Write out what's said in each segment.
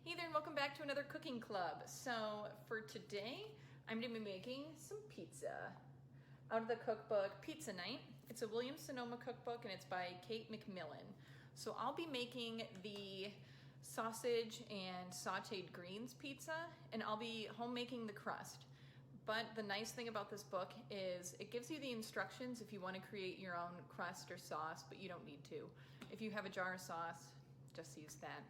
Hey there and welcome back to another cooking club. So for today, I'm gonna be making some pizza out of the cookbook Pizza Night. It's a Williams-Sonoma cookbook and it's by Kate McMillan. So I'll be making the sausage and sauteed greens pizza and I'll be home making the crust. But the nice thing about this book is it gives you the instructions if you want to create your own crust or sauce, but you don't need to. If you have a jar of sauce, just use that.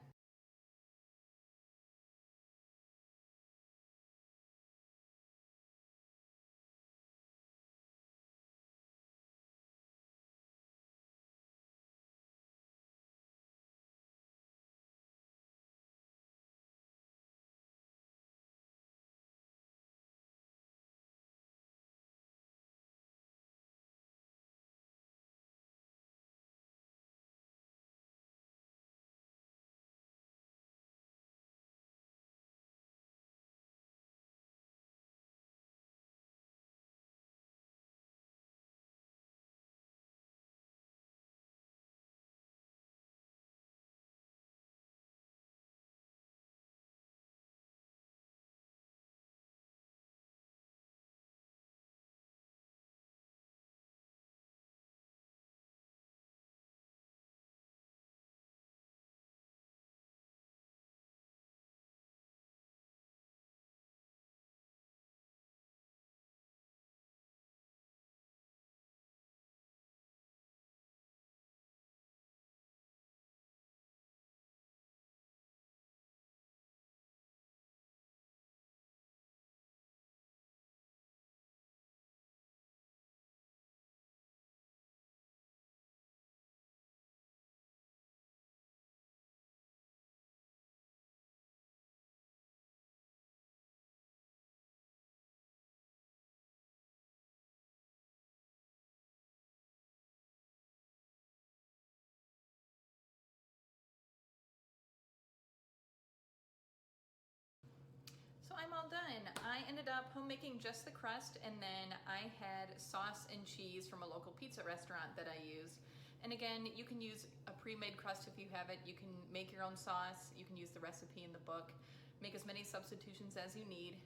So I'm all done. I ended up home making just the crust and then I had sauce and cheese from a local pizza restaurant that I use. And again, you can use a pre-made crust if you have it. You can make your own sauce. You can use the recipe in the book. Make as many substitutions as you need.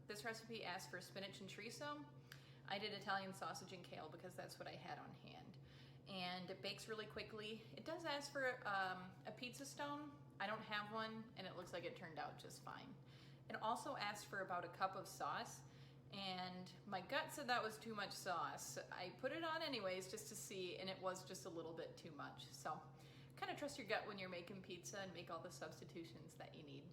This recipe asks for spinach and chorizo. I did Italian sausage and kale because that's what I had on hand. And it bakes really quickly. It does ask for a pizza stone. I don't have one and it looks like it turned out just fine. It also asked for about a cup of sauce and my gut said that was too much sauce. I put it on anyways just to see and it was just a little bit too much. So kind of trust your gut when you're making pizza and make all the substitutions that you need.